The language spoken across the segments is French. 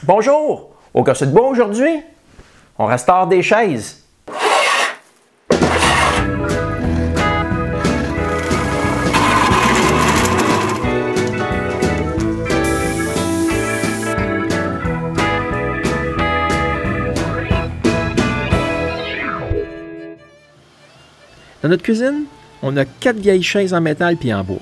Bonjour! Au Casse de bois aujourd'hui, on restaure des chaises. Dans notre cuisine, on a 4 vieilles chaises en métal puis en bois,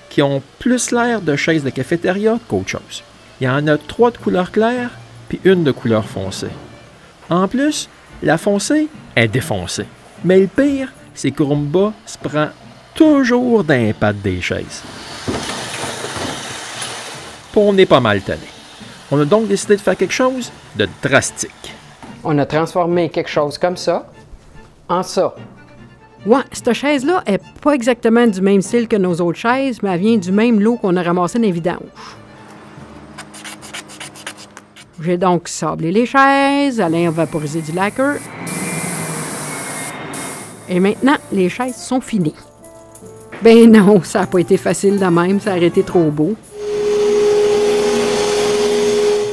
qui ont plus l'air de chaises de cafétéria qu'autre chose. Il y en a 3 de couleur claire puis une de couleur foncée. En plus, la foncée est défoncée. Mais le pire, c'est que Roomba se prend toujours dans les pattes des chaises. Puis on est pas mal tanné. On a donc décidé de faire quelque chose de drastique. On a transformé quelque chose comme ça en ça. Ouais, cette chaise-là est pas exactement du même style que nos autres chaises, mais elle vient du même lot qu'on a ramassé dans les vidanges. J'ai donc sablé les chaises, Alain a vaporisé du lacquer. Et maintenant, les chaises sont finies. Ben non, ça n'a pas été facile de même, ça aurait été trop beau.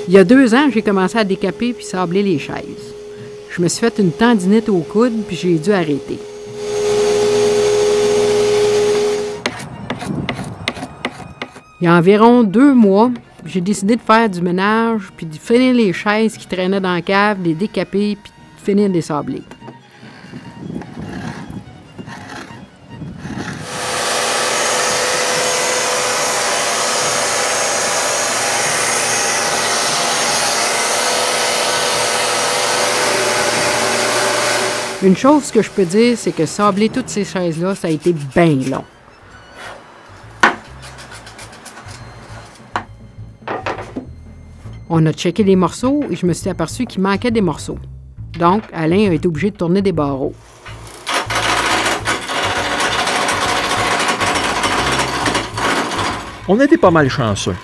Il y a 2 ans, j'ai commencé à décaper puis sabler les chaises. Je me suis fait une tendinite au coude puis j'ai dû arrêter. Il y a environ 2 mois, j'ai décidé de faire du ménage, puis de finir les chaises qui traînaient dans la cave, de les décaper, puis de finir de les sabler. Une chose que je peux dire, c'est que sabler toutes ces chaises-là, ça a été bien long. On a checké les morceaux et je me suis aperçu qu'il manquait des morceaux. Donc, Alain a été obligé de tourner des barreaux. On était pas mal chanceux.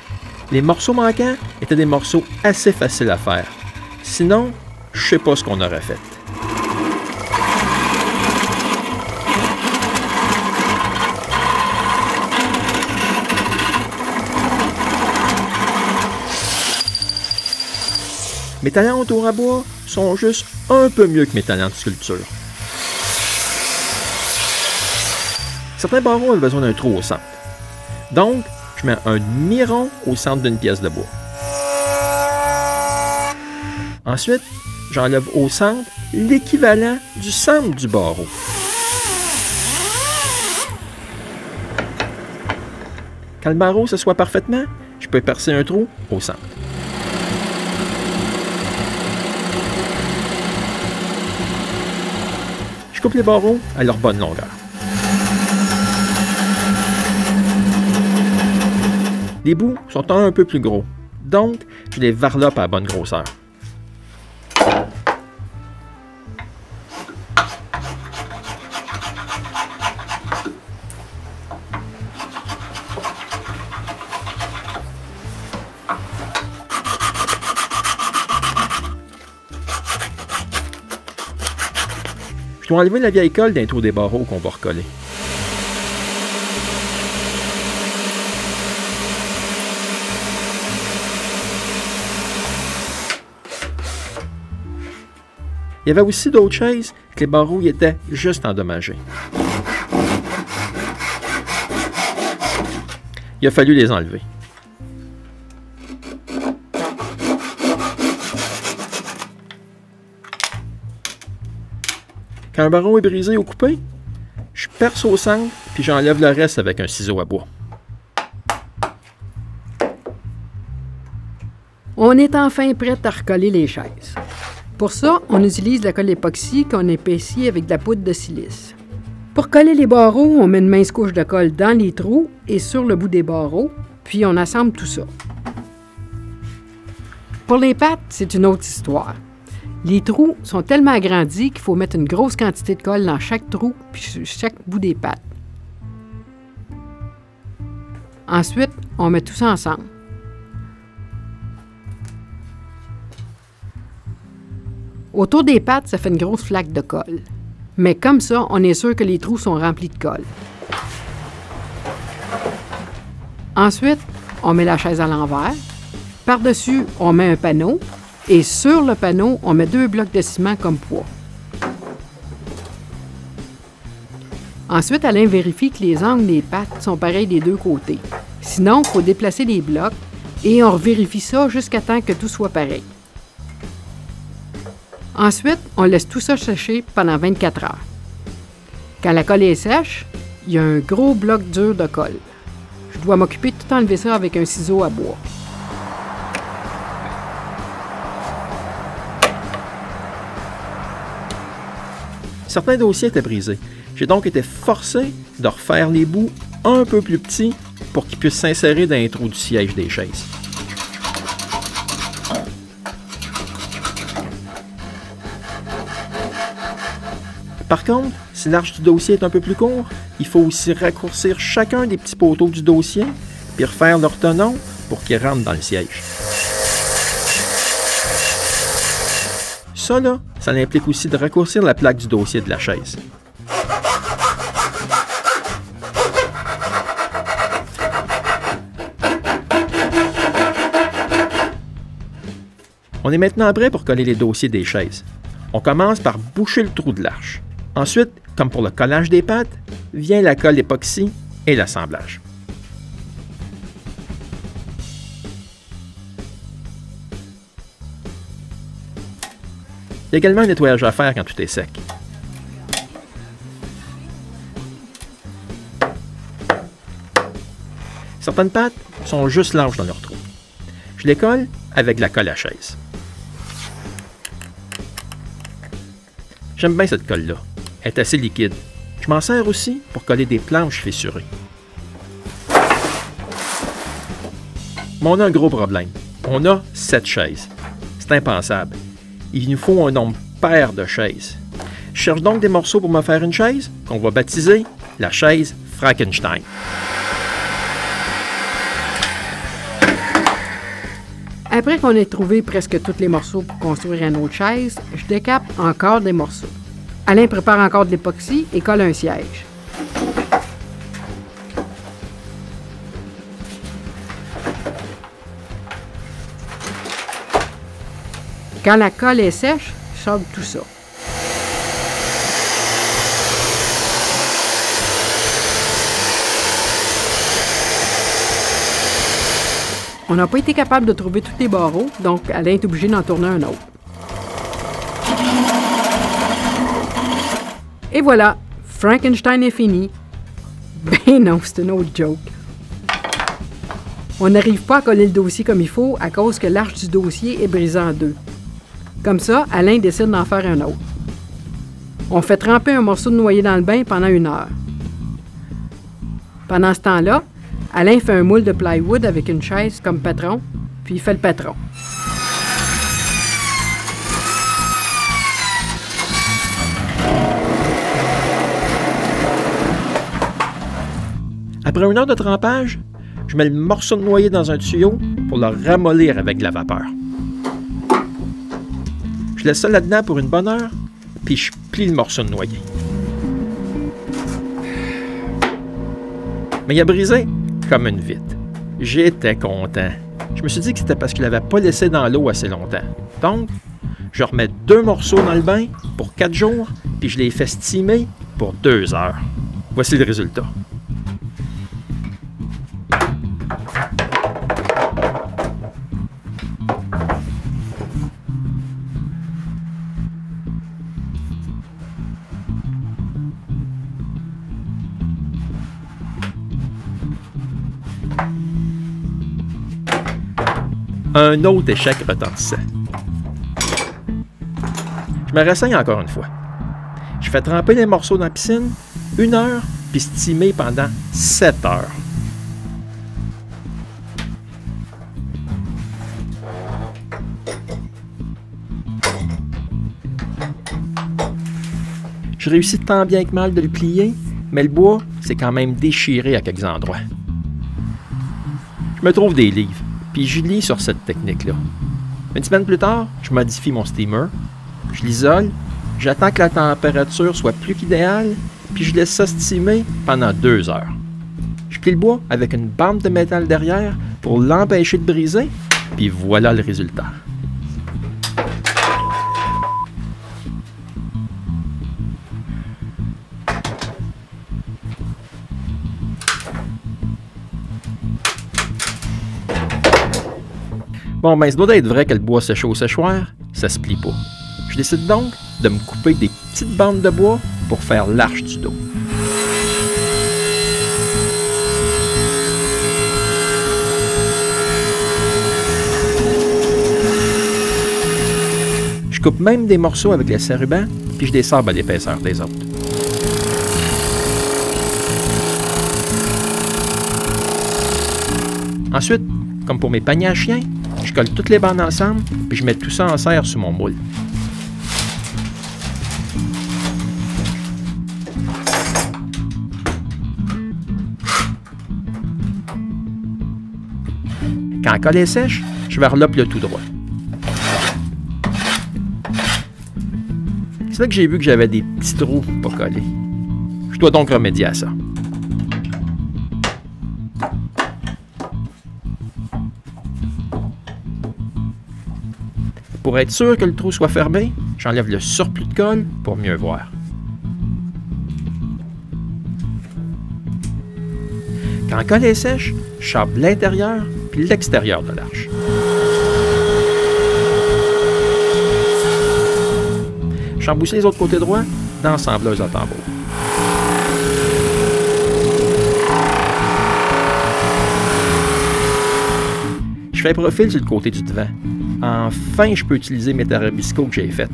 Les morceaux manquants étaient des morceaux assez faciles à faire. Sinon, je sais pas ce qu'on aurait fait. Mes talents au tour à bois sont juste un peu mieux que mes talents de sculpture. Certains barreaux ont besoin d'un trou au centre. Donc, je mets un demi-rond au centre d'une pièce de bois. Ensuite, j'enlève au centre l'équivalent du centre du barreau. Quand le barreau se soit parfaitement, je peux percer un trou au centre. Je coupe les barreaux à leur bonne longueur. Les bouts sont un peu plus gros, donc je les varlope à la bonne grosseur. Je dois enlever la vieille colle d'un trou des barreaux qu'on va recoller. Il y avait aussi d'autres chaises que les barreaux y étaient juste endommagés. Il a fallu les enlever. Quand un barreau est brisé ou coupé, je perce au centre puis j'enlève le reste avec un ciseau à bois. On est enfin prêt à recoller les chaises. Pour ça, on utilise la colle époxy qu'on épaissit avec de la poudre de silice. Pour coller les barreaux, on met une mince couche de colle dans les trous et sur le bout des barreaux, puis on assemble tout ça. Pour les pattes, c'est une autre histoire. Les trous sont tellement agrandis qu'il faut mettre une grosse quantité de colle dans chaque trou puis sur chaque bout des pattes. Ensuite, on met tout ça ensemble. Autour des pattes, ça fait une grosse flaque de colle. Mais comme ça, on est sûr que les trous sont remplis de colle. Ensuite, on met la chaise à l'envers. Par-dessus, on met un panneau et sur le panneau, on met 2 blocs de ciment comme poids. Ensuite, Alain vérifie que les angles des pattes sont pareils des 2 côtés. Sinon, il faut déplacer les blocs et on revérifie ça jusqu'à temps que tout soit pareil. Ensuite, on laisse tout ça sécher pendant 24 heures. Quand la colle est sèche, il y a un gros bloc dur de colle. Je dois m'occuper de tout enlever ça avec un ciseau à bois. Certains dossiers étaient brisés. J'ai donc été forcé de refaire les bouts un peu plus petits pour qu'ils puissent s'insérer dans les trous du siège des chaises. Par contre, si l'arche du dossier est un peu plus court, il faut aussi raccourcir chacun des petits poteaux du dossier puis refaire leur tenon pour qu'ils rentrent dans le siège. Ça, là, ça implique aussi de raccourcir la plaque du dossier de la chaise. On est maintenant prêt pour coller les dossiers des chaises. On commence par boucher le trou de l'arche. Ensuite, comme pour le collage des pattes, vient la colle époxy et l'assemblage. Il y a également un nettoyage à faire quand tout est sec. Certaines pattes sont juste larges dans leur trou. Je les colle avec de la colle à chaise. J'aime bien cette colle-là. Elle est assez liquide. Je m'en sers aussi pour coller des planches fissurées. Mais on a un gros problème. On a 7 chaises. C'est impensable. Il nous faut un nombre pair de chaises. Je cherche donc des morceaux pour me faire une chaise qu'on va baptiser la chaise Frankenstein. Après qu'on ait trouvé presque tous les morceaux pour construire une autre chaise, je décape encore des morceaux. Alain prépare encore de l'époxy et colle un siège. Quand la colle est sèche, je sors tout ça. On n'a pas été capable de trouver tous les barreaux, donc Alain est obligé d'en tourner un autre. Et voilà, Frankenstein est fini. Ben non, c'est une autre joke. On n'arrive pas à coller le dossier comme il faut à cause que l'arche du dossier est brisée en 2. Comme ça, Alain décide d'en faire un autre. On fait tremper un morceau de noyer dans le bain pendant 1 heure. Pendant ce temps-là, Alain fait un moule de plywood avec une chaise comme patron, puis il fait le patron. Après 1 heure de trempage, je mets le morceau de noyer dans un tuyau pour le ramollir avec de la vapeur. Je laisse ça là-dedans pour une bonne heure, puis je plie le morceau de noyer. Mais il a brisé comme une vitre. J'étais content. Je me suis dit que c'était parce qu'il n'avait pas laissé dans l'eau assez longtemps. Donc, je remets 2 morceaux dans le bain pour 4 jours, puis je les fais steamer pour 2 heures. Voici le résultat. Un autre échec retentissant. Je me renseigne encore une fois. Je fais tremper les morceaux dans la piscine 1 heure, puis steamer pendant 7 heures. Je réussis tant bien que mal de le plier, mais le bois s'est quand même déchiré à quelques endroits. Je me trouve des livres, puis je lis sur cette technique-là. 1 semaine plus tard, je modifie mon steamer, je l'isole, j'attends que la température soit plus qu'idéale, puis je laisse ça steamer pendant 2 heures. Je plie le bois avec une bande de métal derrière pour l'empêcher de briser, puis voilà le résultat. Bon, ben, ça doit être vrai que le bois séché au séchoir, ça se plie pas. Je décide donc de me couper des petites bandes de bois pour faire l'arche du dos. Je coupe même des morceaux avec les serre-ruban, puis je les sabre à l'épaisseur des autres. Ensuite, comme pour mes paniers à chiens, je colle toutes les bandes ensemble, puis je mets tout ça en serre sur mon moule. Quand la colle est sèche, je varlope le tout droit. C'est là que j'ai vu que j'avais des petits trous pas collés. Je dois donc remédier à ça. Pour être sûr que le trou soit fermé, j'enlève le surplus de colle pour mieux voir. Quand la colle est sèche, je chape l'intérieur puis l'extérieur de l'arche. J'embousse les autres côtés droits dans l'ensembleuse à tambour. Je fais profil sur le côté du devant. Enfin, je peux utiliser mes tarabiscos que j'ai faites.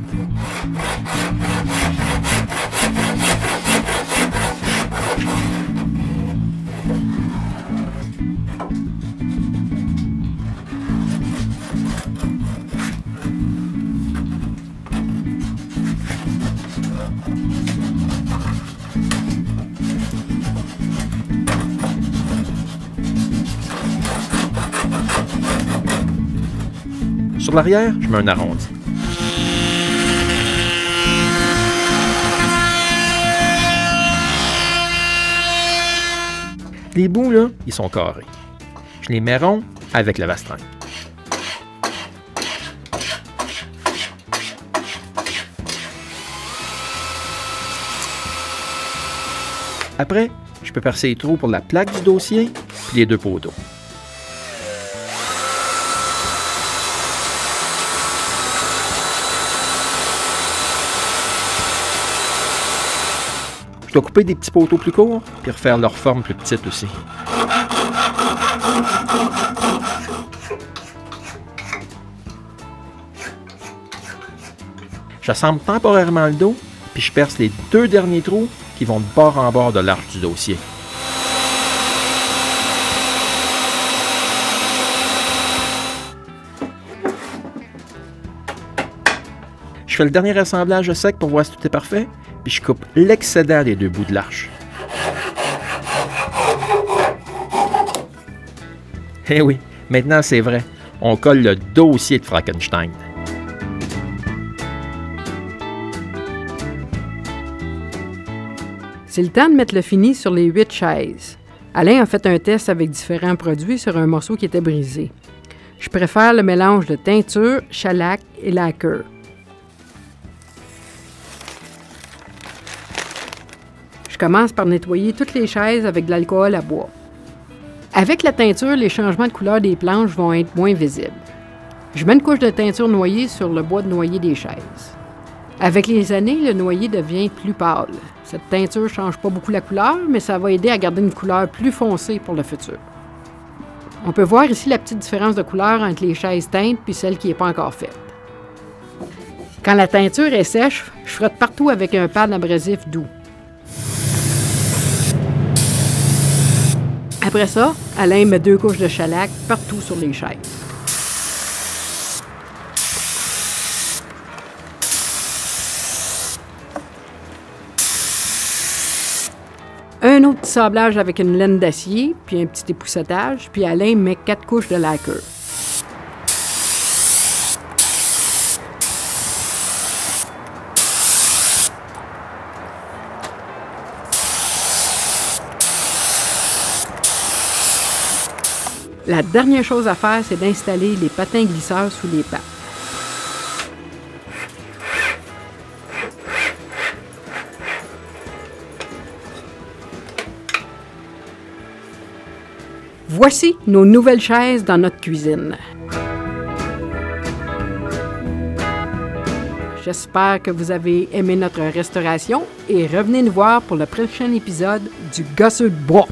Sur l'arrière, je mets un arrondi. Les bouts, là, ils sont carrés. Je les mets ronds avec le vastringue. Après, je peux percer les trous pour la plaque du dossier puis les deux poteaux. Je dois couper des petits poteaux plus courts, puis refaire leur forme plus petite aussi. J'assemble temporairement le dos, puis je perce les deux derniers trous qui vont de bord en bord de l'arche du dossier. Je fais le dernier assemblage sec pour voir si tout est parfait, puis je coupe l'excédent des deux bouts de l'arche. Eh oui, maintenant c'est vrai, on colle le dossier de Frankenstein. C'est le temps de mettre le fini sur les 8 chaises. Alain a fait un test avec différents produits sur un morceau qui était brisé. Je préfère le mélange de teinture, shellac et lacquer. Je commence par nettoyer toutes les chaises avec de l'alcool à bois. Avec la teinture, les changements de couleur des planches vont être moins visibles. Je mets une couche de teinture noyée sur le bois de noyer des chaises. Avec les années, le noyer devient plus pâle. Cette teinture ne change pas beaucoup la couleur, mais ça va aider à garder une couleur plus foncée pour le futur. On peut voir ici la petite différence de couleur entre les chaises teintes et celle qui n'est pas encore faite. Quand la teinture est sèche, je frotte partout avec un pad abrasif doux. Après ça, Alain met 2 couches de shellac partout sur les chaises. Un autre petit sablage avec une laine d'acier, puis un petit époussetage, puis Alain met 4 couches de lacquer. La dernière chose à faire, c'est d'installer les patins glisseurs sous les pattes. Voici nos nouvelles chaises dans notre cuisine. J'espère que vous avez aimé notre restauration et revenez nous voir pour le prochain épisode du Gosseux de bois.